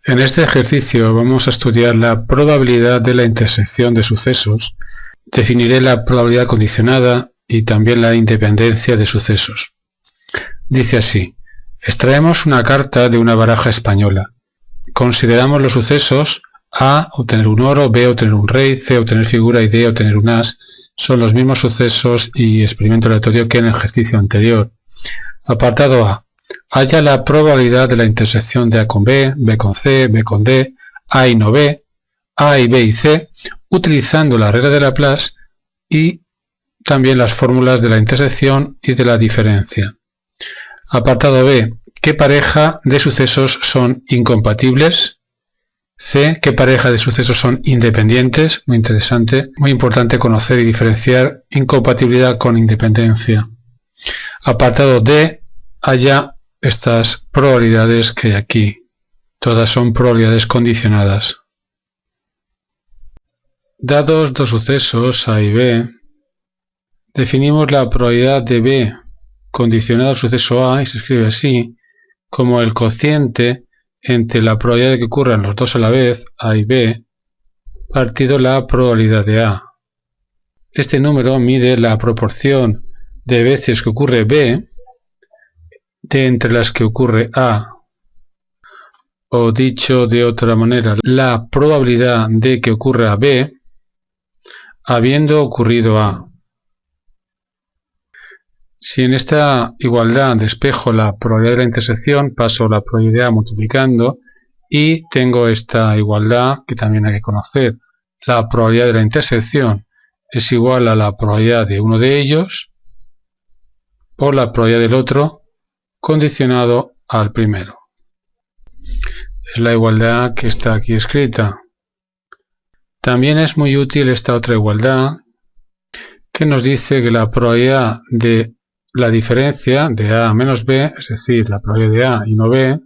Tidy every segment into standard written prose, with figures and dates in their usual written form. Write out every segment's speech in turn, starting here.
En este ejercicio vamos a estudiar la probabilidad de la intersección de sucesos. Definiré la probabilidad condicionada y también la independencia de sucesos. Dice así: extraemos una carta de una baraja española. Consideramos los sucesos: A, obtener un oro; B, obtener un rey; C, obtener figura; y D, obtener un as. Son los mismos sucesos y experimento aleatorio que en el ejercicio anterior. Apartado A. Halla la probabilidad de la intersección de A con B, B con C, B con D, A y no B, A y B y C, utilizando la regla de Laplace y también las fórmulas de la intersección y de la diferencia. Apartado B. ¿Qué pareja de sucesos son incompatibles? C. ¿Qué pareja de sucesos son independientes? Muy interesante, muy importante conocer y diferenciar incompatibilidad con independencia. Apartado D. Halla estas probabilidades que hay aquí. Todas son probabilidades condicionadas. Dados dos sucesos A y B, definimos la probabilidad de B condicionada al suceso A, y se escribe así, como el cociente entre la probabilidad de que ocurran los dos a la vez, A y B, partido la probabilidad de A. Este número mide la proporción de veces que ocurre B de entre las que ocurre A. O dicho de otra manera, la probabilidad de que ocurra B habiendo ocurrido A. Si en esta igualdad despejo la probabilidad de la intersección, paso la probabilidad multiplicando y tengo esta igualdad que también hay que conocer. La probabilidad de la intersección es igual a la probabilidad de uno de ellos por la probabilidad del otro condicionado al primero. Es la igualdad que está aquí escrita. También es muy útil esta otra igualdad que nos dice que la probabilidad de la diferencia de A menos B, es decir, la probabilidad de A y no B,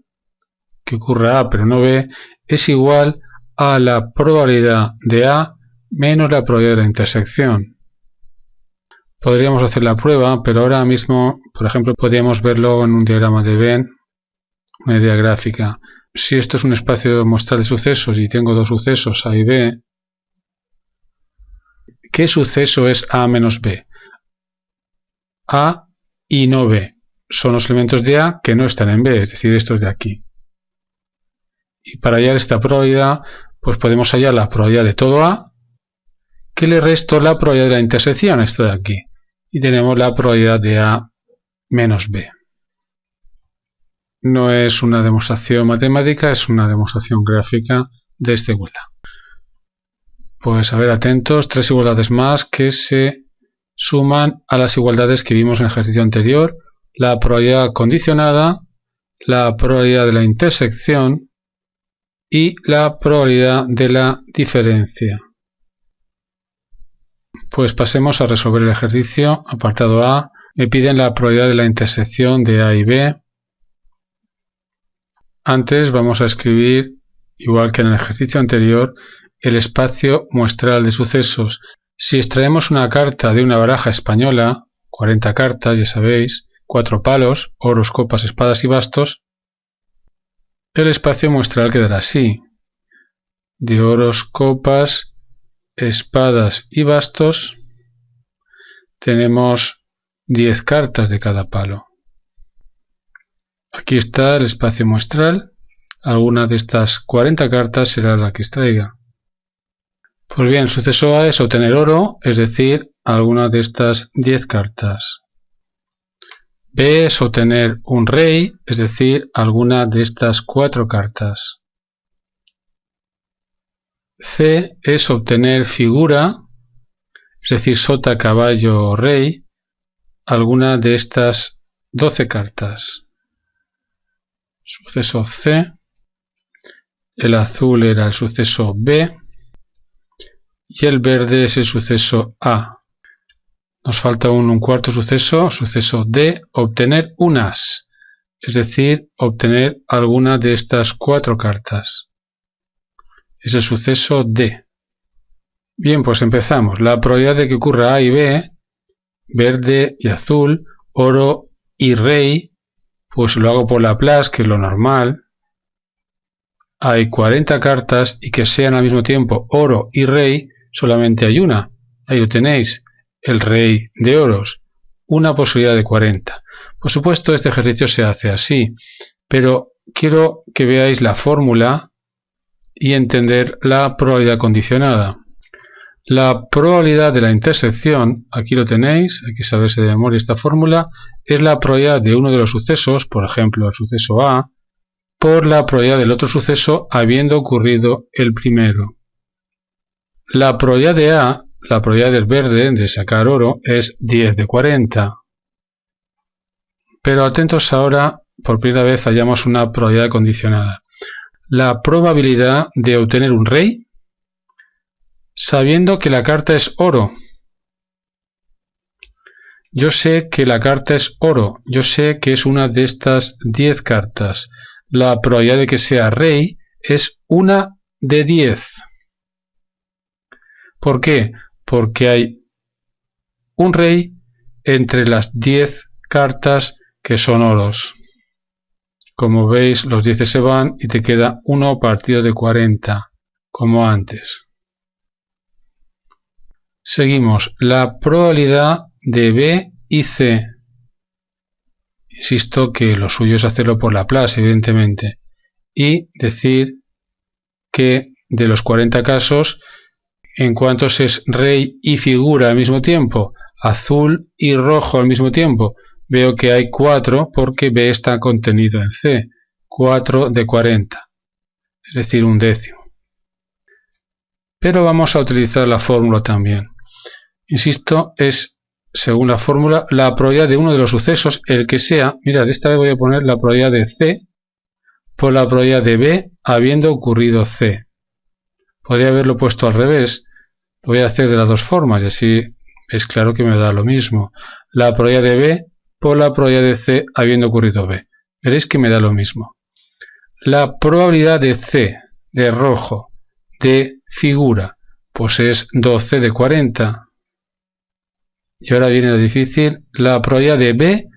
que ocurra A pero no B, es igual a la probabilidad de A menos la probabilidad de la intersección. Podríamos hacer la prueba, pero ahora mismo, por ejemplo, podríamos verlo en un diagrama de Venn, una idea gráfica. Si esto es un espacio muestral de sucesos y tengo dos sucesos A y B, ¿qué suceso es A menos B? A y no B son los elementos de A que no están en B, es decir, estos de aquí. Y para hallar esta probabilidad, pues podemos hallar la probabilidad de todo A, que le resto la probabilidad de la intersección, esto de aquí. Y tenemos la probabilidad de A menos B. No es una demostración matemática, es una demostración gráfica de esta igualdad. Pues a ver, atentos, tres igualdades más que se suman a las igualdades que vimos en el ejercicio anterior: la probabilidad condicionada, la probabilidad de la intersección y la probabilidad de la diferencia. Pues pasemos a resolver el ejercicio. Apartado A, me piden la probabilidad de la intersección de A y B. Antes vamos a escribir, igual que en el ejercicio anterior, el espacio muestral de sucesos. Si extraemos una carta de una baraja española, 40 cartas, ya sabéis, 4 palos, oros, copas, espadas y bastos, el espacio muestral quedará así: de oros, copas, espadas y bastos tenemos 10 cartas de cada palo. Aquí está el espacio muestral. Alguna de estas 40 cartas será la que extraiga. Pues bien, el suceso A es obtener oro, es decir, alguna de estas 10 cartas. B es obtener un rey, es decir, alguna de estas 4 cartas. C es obtener figura, es decir, sota, caballo o rey, alguna de estas 12 cartas. Suceso C. El azul era el suceso B. Y el verde es el suceso A. Nos falta un cuarto suceso, suceso D, obtener un as, es decir, obtener alguna de estas 4 cartas. Es el suceso D. Bien, pues empezamos. La probabilidad de que ocurra A y B, verde y azul, oro y rey, pues lo hago por Laplace, que es lo normal. hay 40 cartas y que sean al mismo tiempo oro y rey, solamente hay una. Ahí lo tenéis, el rey de oros. Una posibilidad de 40. Por supuesto, este ejercicio se hace así, pero quiero que veáis la fórmula y entender la probabilidad condicionada. La probabilidad de la intersección, aquí lo tenéis, hay que saberse de memoria esta fórmula, es la probabilidad de uno de los sucesos, por ejemplo el suceso A, por la probabilidad del otro suceso habiendo ocurrido el primero. La probabilidad de A, la probabilidad del verde de sacar oro, es 10 de 40. Pero atentos ahora, por primera vez hallamos una probabilidad condicionada. La probabilidad de obtener un rey sabiendo que la carta es oro. Yo sé que la carta es oro, yo sé que es una de estas 10 cartas. La probabilidad de que sea rey es 1 de 10. ¿Por qué? Porque hay un rey entre las 10 cartas que son oros. Como veis, los 10 se van y te queda 1 partido de 40, como antes. Seguimos, la probabilidad de B y C. Insisto que lo suyo es hacerlo por Laplace, evidentemente. Y decir que de los 40 casos, ¿en cuántos es rey y figura al mismo tiempo? Azul y rojo al mismo tiempo. Veo que hay 4 porque B está contenido en C. 4 de 40. Es decir, un décimo. Pero vamos a utilizar la fórmula también. Insisto, es, según la fórmula, la probabilidad de uno de los sucesos, el que sea. Mirad, esta vez voy a poner la probabilidad de C por la probabilidad de B habiendo ocurrido C. Podría haberlo puesto al revés. Lo voy a hacer de las dos formas y así es claro que me da lo mismo. La probabilidad de B por la probabilidad de C habiendo ocurrido B. Veréis que me da lo mismo. La probabilidad de C, de rojo, de figura, pues es 12 de 40. Y ahora viene lo difícil, la probabilidad de B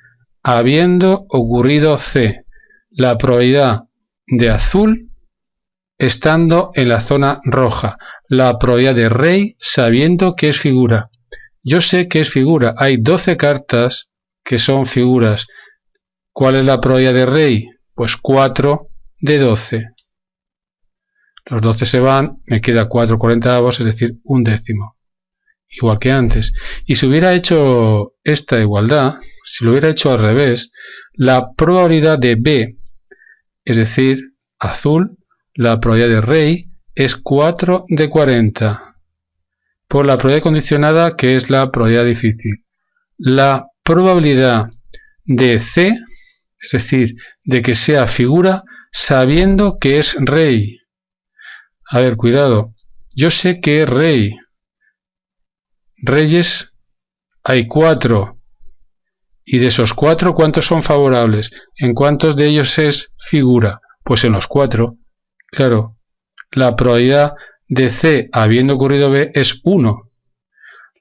habiendo ocurrido C. La probabilidad de azul estando en la zona roja. La probabilidad de rey sabiendo que es figura. Yo sé que es figura. Hay 12 cartas que son figuras. ¿Cuál es la probabilidad de rey? Pues 4 de 12. Los 12 se van, me queda 4/40, es decir, un décimo. Igual que antes. Y si hubiera hecho esta igualdad, si lo hubiera hecho al revés, la probabilidad de B, es decir, azul, la probabilidad de rey es 4 de 40. Por la probabilidad condicionada, que es la probabilidad difícil. La probabilidad de C, es decir, de que sea figura, sabiendo que es rey. A ver, cuidado. Yo sé que es rey. Reyes hay 4. Y de esos 4, ¿cuántos son favorables? ¿En cuántos de ellos es figura? Pues en los 4. Claro, la probabilidad de C habiendo ocurrido B es 1.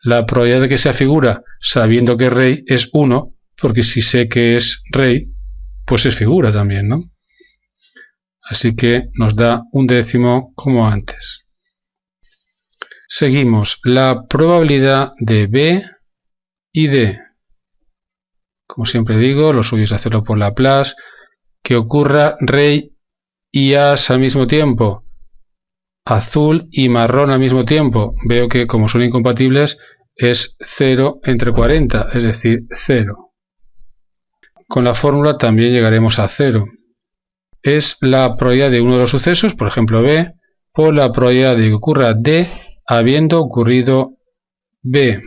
La probabilidad de que sea figura sabiendo que es rey es 1, porque si sé que es rey, pues es figura también, ¿no? Así que nos da un décimo como antes. Seguimos, la probabilidad de B y D. Como siempre digo, lo suyo es hacerlo por Laplace, que ocurra rey y as al mismo tiempo, azul y marrón al mismo tiempo. Veo que como son incompatibles es 0 entre 40, es decir, 0. Con la fórmula también llegaremos a 0. Es la probabilidad de uno de los sucesos, por ejemplo B, por la probabilidad de que ocurra D habiendo ocurrido B.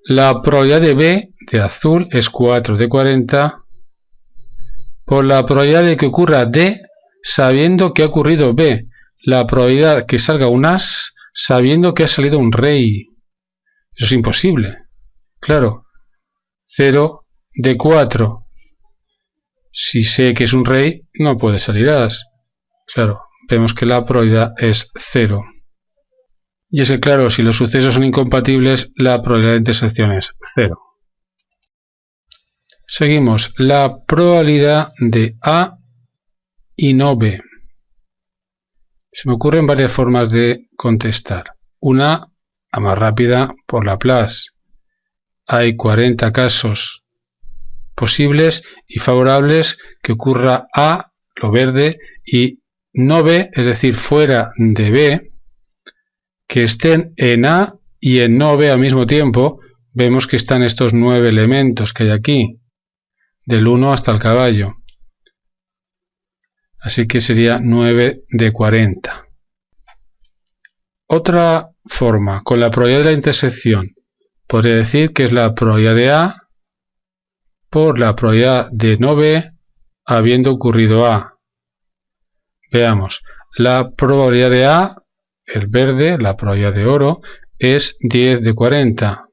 La probabilidad de B de azul es 4 de 40 por la probabilidad de que ocurra D sabiendo que ha ocurrido B. La probabilidad que salga un as sabiendo que ha salido un rey. Eso es imposible. Claro, 0 de 4. Si sé que es un rey, no puede salir as. Claro, vemos que la probabilidad es 0. Y es que, claro, si los sucesos son incompatibles, la probabilidad de intersección es 0. Seguimos. La probabilidad de A y no B. Se me ocurren varias formas de contestar. Una, la más rápida, por Laplace. Hay 40 casos posibles y favorables que ocurra A, lo verde, y no B, es decir, fuera de B, que estén en A y en no B al mismo tiempo. Vemos que están estos 9 elementos que hay aquí, del 1 hasta el caballo. Así que sería 9 de 40. Otra forma, con la probabilidad de la intersección, podría decir que es la probabilidad de A por la probabilidad de no B habiendo ocurrido A. Veamos, la probabilidad de A, el verde, la probabilidad de oro, es 10 de 40.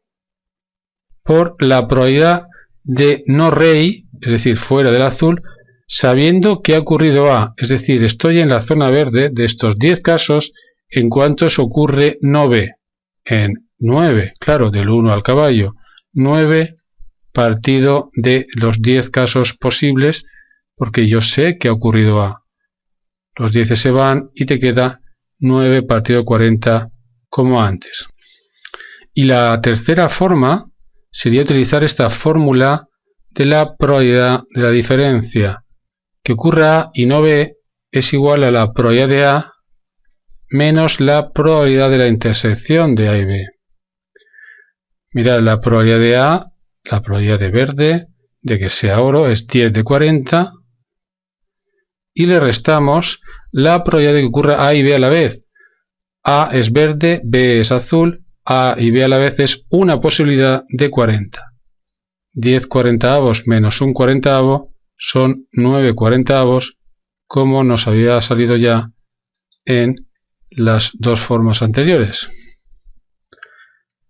Por la probabilidad de no rey, es decir, fuera del azul, sabiendo que ha ocurrido A, es decir, estoy en la zona verde de estos 10 casos, ¿en cuántos ocurre no B? En 9, claro, del 1 al caballo. 9 partido de los 10 casos posibles, porque yo sé que ha ocurrido A. Los 10 se van y te queda 9 partido 40 como antes. Y la tercera forma sería utilizar esta fórmula de la probabilidad de la diferencia. Que ocurra A y no B es igual a la probabilidad de A menos la probabilidad de la intersección de A y B. Mirad, la probabilidad de A, la probabilidad de verde, de que sea oro, es 10 de 40. Y le restamos la probabilidad de que ocurra A y B a la vez. A es verde, B es azul, A y B a la vez es una posibilidad de 40. 10 cuarentaavos menos un cuarentaavo son 9 cuarentaavos, como nos había salido ya en las dos formas anteriores.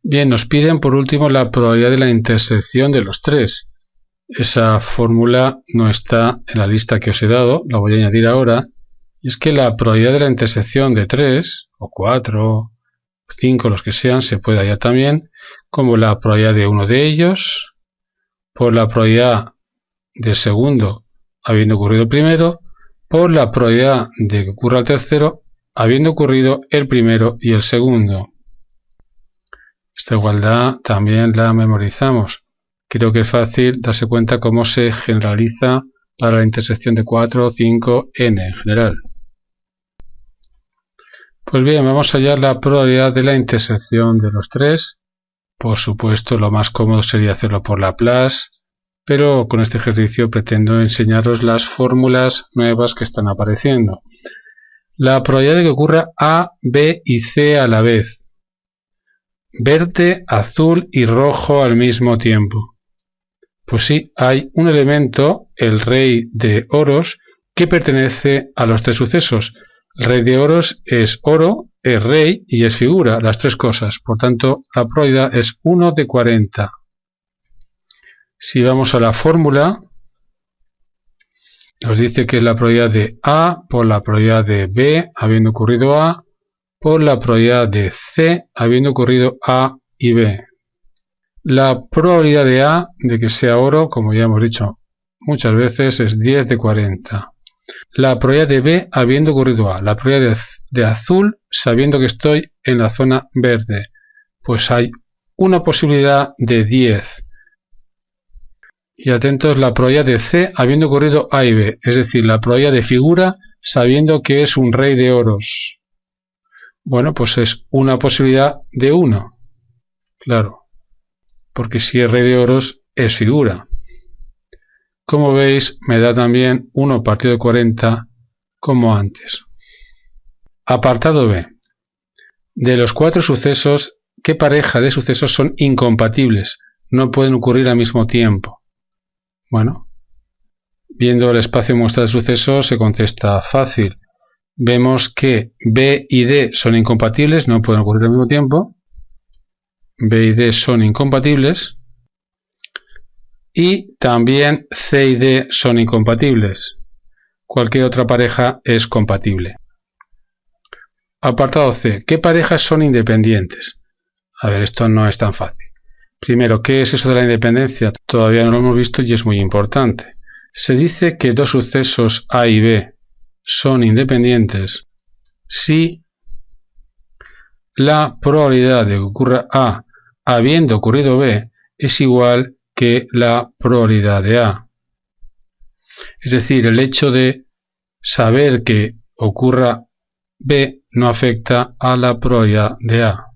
Bien, nos piden por último la probabilidad de la intersección de los tres. Esa fórmula no está en la lista que os he dado, la voy a añadir ahora. Y es que la probabilidad de la intersección de 3, o 4, o 5, los que sean, se puede hallar también como la probabilidad de uno de ellos, por la probabilidad del segundo habiendo ocurrido el primero, por la probabilidad de que ocurra el tercero habiendo ocurrido el primero y el segundo. Esta igualdad también la memorizamos. Creo que es fácil darse cuenta cómo se generaliza para la intersección de 4, 5, n en general. Pues bien, vamos a hallar la probabilidad de la intersección de los tres. Por supuesto, lo más cómodo sería hacerlo por Laplace, pero con este ejercicio pretendo enseñaros las fórmulas nuevas que están apareciendo. La probabilidad de que ocurra A, B y C a la vez. Verde, azul y rojo al mismo tiempo. Pues sí, hay un elemento, el rey de oros, que pertenece a los tres sucesos. El rey de oros es oro, es rey y es figura, las tres cosas. Por tanto, la probabilidad es 1 de 40. Si vamos a la fórmula, nos dice que es la probabilidad de A por la probabilidad de B habiendo ocurrido A, por la probabilidad de C habiendo ocurrido A y B. La probabilidad de A de que sea oro, como ya hemos dicho muchas veces, es 10 de 40. La probabilidad de B habiendo ocurrido A. La probabilidad de azul sabiendo que estoy en la zona verde. Pues hay una posibilidad de 10. Y atentos, la probabilidad de C habiendo ocurrido A y B. Es decir, la probabilidad de figura sabiendo que es un rey de oros. Bueno, pues es una posibilidad de 1. Claro. Porque si es rey de oros, es figura. Como veis, me da también 1 partido de 40 como antes. Apartado B. De los 4 sucesos, ¿qué pareja de sucesos son incompatibles? No pueden ocurrir al mismo tiempo. Bueno, viendo el espacio muestra de sucesos se contesta fácil. Vemos que B y D son incompatibles, no pueden ocurrir al mismo tiempo. B y D son incompatibles. Y también C y D son incompatibles. Cualquier otra pareja es compatible. Apartado C. ¿Qué parejas son independientes? A ver, esto no es tan fácil. Primero, ¿qué es eso de la independencia? Todavía no lo hemos visto y es muy importante. Se dice que dos sucesos A y B son independientes si la probabilidad de que ocurra A habiendo ocurrido B es igual que la probabilidad de A. Es decir, el hecho de saber que ocurra B no afecta a la probabilidad de A.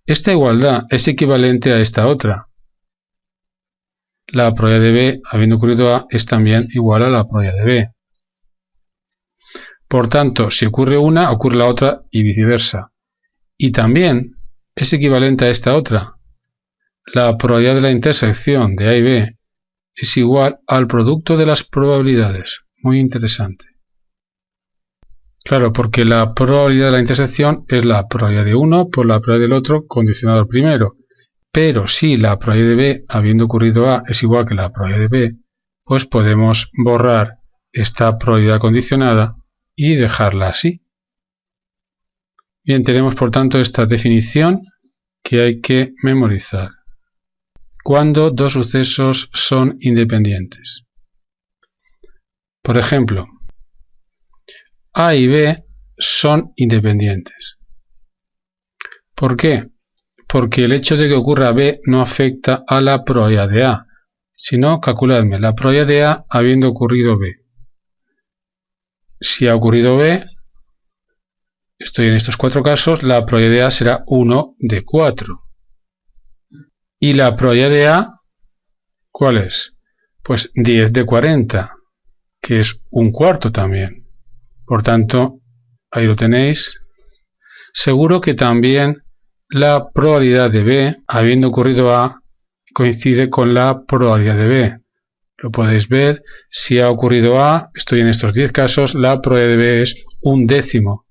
Esta igualdad es equivalente a esta otra. La probabilidad de B habiendo ocurrido A es también igual a la probabilidad de B. Por tanto, si ocurre una, ocurre la otra y viceversa. Y también es equivalente a esta otra. La probabilidad de la intersección de A y B es igual al producto de las probabilidades. Muy interesante. Claro, porque la probabilidad de la intersección es la probabilidad de uno por la probabilidad del otro condicionado al primero. Pero si la probabilidad de B habiendo ocurrido A es igual que la probabilidad de B, pues podemos borrar esta probabilidad condicionada y dejarla así. Bien, tenemos por tanto esta definición que hay que memorizar. Cuando dos sucesos son independientes. Por ejemplo, A y B son independientes. ¿Por qué? Porque el hecho de que ocurra B no afecta a la probabilidad de A, sino calculadme la probabilidad de A habiendo ocurrido B. Si ha ocurrido B, estoy en estos cuatro casos, la probabilidad de A será 1 de 4. ¿Y la probabilidad de A cuál es? Pues 10 de 40, que es un cuarto también. Por tanto, ahí lo tenéis. Seguro que también la probabilidad de B, habiendo ocurrido A, coincide con la probabilidad de B. Lo podéis ver, si ha ocurrido A, estoy en estos 10 casos, la probabilidad de B es 1/10.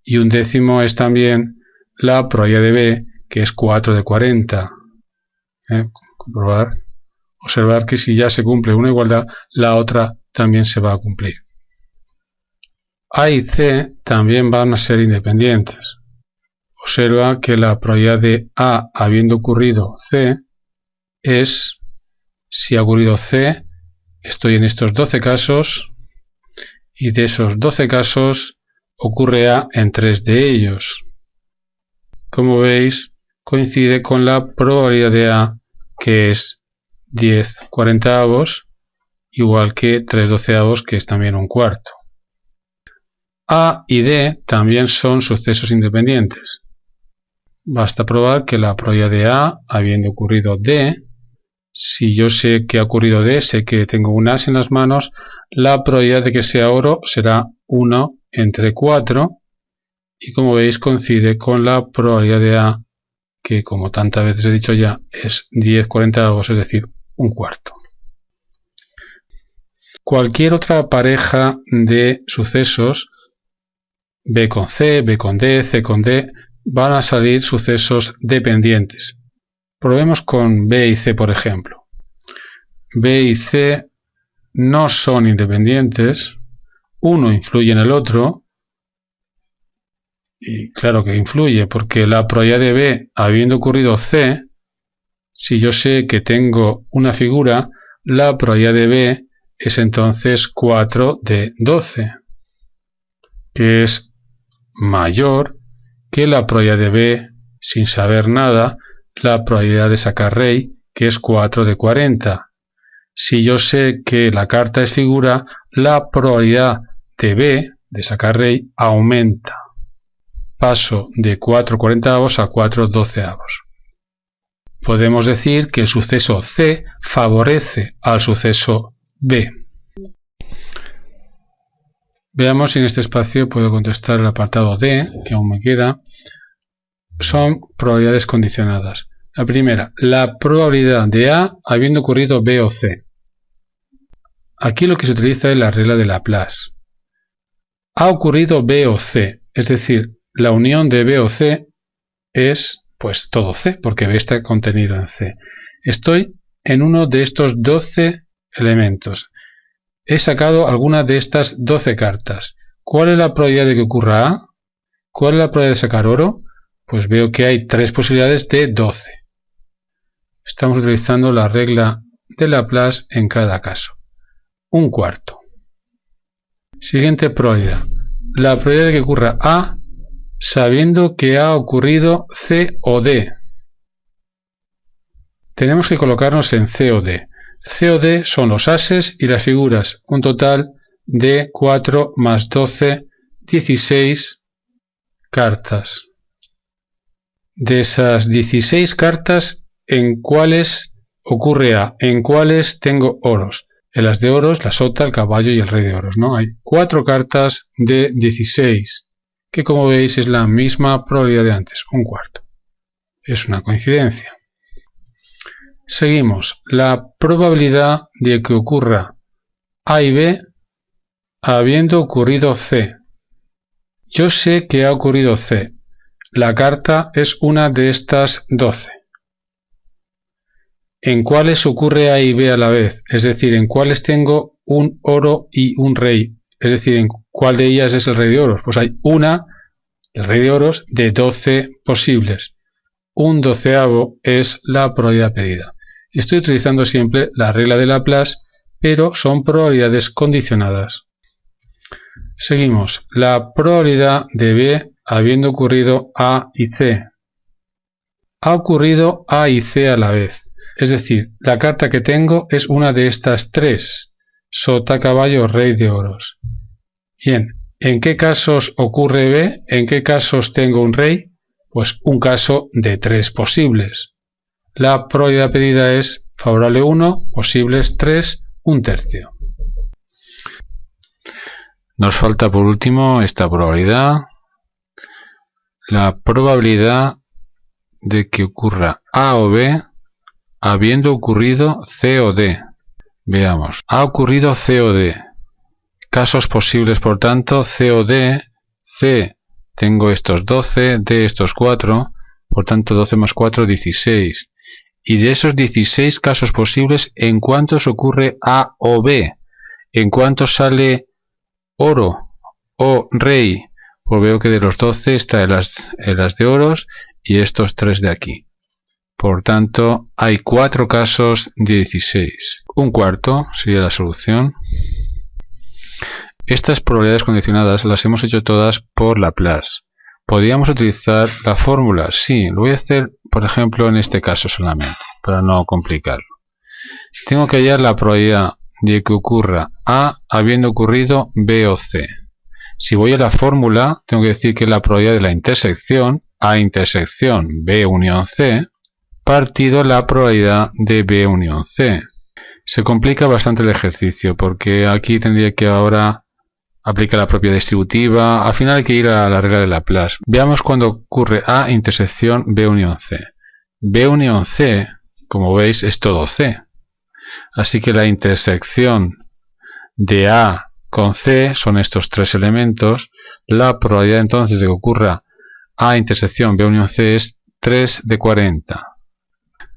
Y 1/10 es también la probabilidad de B, que es 4 de 40. Observar que si ya se cumple una igualdad, la otra también se va a cumplir. A y C también van a ser independientes. Observa que la probabilidad de A habiendo ocurrido C es, si ha ocurrido C, estoy en estos 12 casos, y de esos 12 casos ocurre A en 3 de ellos. Como veis, coincide con la probabilidad de A, que es 10/40, igual que 3/12, que es también un cuarto. A y D también son sucesos independientes. Basta probar que la probabilidad de A, habiendo ocurrido D, si yo sé que ha ocurrido D, sé que tengo un as en las manos, la probabilidad de que sea oro será 1 entre 4, y como veis coincide con la probabilidad de A, que como tantas veces he dicho ya, es 10/40, es decir, un cuarto. Cualquier otra pareja de sucesos, B con C, B con D, C con D, van a salir sucesos dependientes. Probemos con B y C, por ejemplo. B y C no son independientes, uno influye en el otro, y claro que influye, porque la probabilidad de B habiendo ocurrido C, si yo sé que tengo una figura, la probabilidad de B es entonces 4 de 12, que es mayor que la probabilidad de B, sin saber nada, la probabilidad de sacar rey, que es 4 de 40. Si yo sé que la carta es figura, la probabilidad de B, de sacar rey, aumenta. Paso de 4/40 a 4/12. Podemos decir que el suceso C favorece al suceso B. Veamos si en este espacio puedo contestar el apartado D, que aún me queda. Son probabilidades condicionadas. La primera, la probabilidad de A habiendo ocurrido B o C. Aquí lo que se utiliza es la regla de Laplace. Ha ocurrido B o C, es decir, la unión de B o C es pues todo C, porque B está contenido en C. Estoy en uno de estos 12 elementos. He sacado alguna de estas 12 cartas. ¿Cuál es la probabilidad de que ocurra A? ¿Cuál es la probabilidad de sacar oro? Pues veo que hay 3 posibilidades de 12. Estamos utilizando la regla de Laplace en cada caso. Un cuarto. Siguiente probabilidad. La probabilidad de que ocurra A sabiendo que ha ocurrido C o D. Tenemos que colocarnos en C o D. C o D son los ases y las figuras, un total de 4 más 12, 16 cartas. De esas 16 cartas, ¿en cuáles ocurre A? ¿En cuáles tengo oros? En las de oros, la sota, el caballo y el rey de oros, ¿no? Hay 4 cartas de 16, que como veis es la misma probabilidad de antes, un cuarto. Es una coincidencia. Seguimos. La probabilidad de que ocurra A y B habiendo ocurrido C. Yo sé que ha ocurrido C. La carta es una de estas 12. ¿En cuáles ocurre A y B a la vez? Es decir, ¿en cuáles tengo un oro y un rey? Es decir, ¿en cuál de ellas es el rey de oros? Pues hay una, el rey de oros, de 12 posibles. Un doceavo es la probabilidad pedida. Estoy utilizando siempre la regla de Laplace, pero son probabilidades condicionadas. Seguimos. La probabilidad de B habiendo ocurrido A y C. Ha ocurrido A y C a la vez. Es decir, la carta que tengo es una de estas 3. Sota, caballo, rey de oros. Bien, ¿en qué casos ocurre B? ¿En qué casos tengo un rey? Pues un caso de 3 posibles. La probabilidad pedida es favorable 1, posibles 3, un tercio. Nos falta por último esta probabilidad. La probabilidad de que ocurra A o B habiendo ocurrido C o D. Veamos. Ha ocurrido C o D. Casos posibles, por tanto, C o D. C, tengo estos 12, D estos 4, por tanto 12 más 4, 16. Y de esos 16 casos posibles, ¿en cuántos ocurre A o B? ¿En cuántos sale oro o rey? Pues veo que de los 12 está en las de oros y estos 3 de aquí. Por tanto, hay 4 casos de 16. Un cuarto sería la solución. Estas probabilidades condicionadas las hemos hecho todas por Laplace. ¿Podríamos utilizar la fórmula? Sí, lo voy a hacer, por ejemplo, en este caso solamente, para no complicarlo. Tengo que hallar la probabilidad de que ocurra A habiendo ocurrido B o C. Si voy a la fórmula, tengo que decir que la probabilidad de la intersección, A intersección B unión C, partido la probabilidad de B unión C. Se complica bastante el ejercicio, porque aquí tendría que ahora aplicar la propiedad distributiva. Al final hay que ir a la regla de Laplace. Veamos cuando ocurre A intersección B unión C. B unión C, como veis, es todo C. Así que la intersección de A con C son estos 3 elementos. La probabilidad entonces de que ocurra A intersección B unión C es 3 de 40.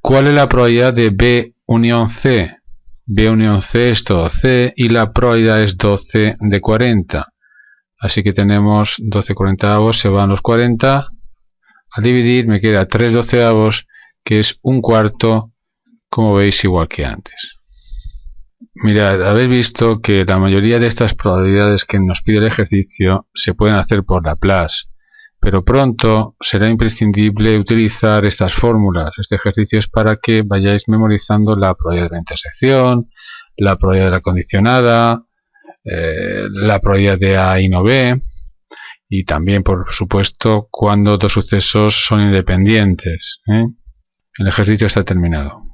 ¿Cuál es la probabilidad de B unión C? B unión C es todo C y la probabilidad es 12 de 40. Así que tenemos 12 cuarentaavos, se van los 40. Al dividir me queda 3 doceavos, que es un cuarto, como veis, igual que antes. Mirad, habéis visto que la mayoría de estas probabilidades que nos pide el ejercicio se pueden hacer por Laplace. Pero pronto será imprescindible utilizar estas fórmulas. Este ejercicio es para que vayáis memorizando la probabilidad de la intersección, la probabilidad de la condicionada, la probabilidad de A y no B, y también, por supuesto, cuando dos sucesos son independientes. El ejercicio está terminado.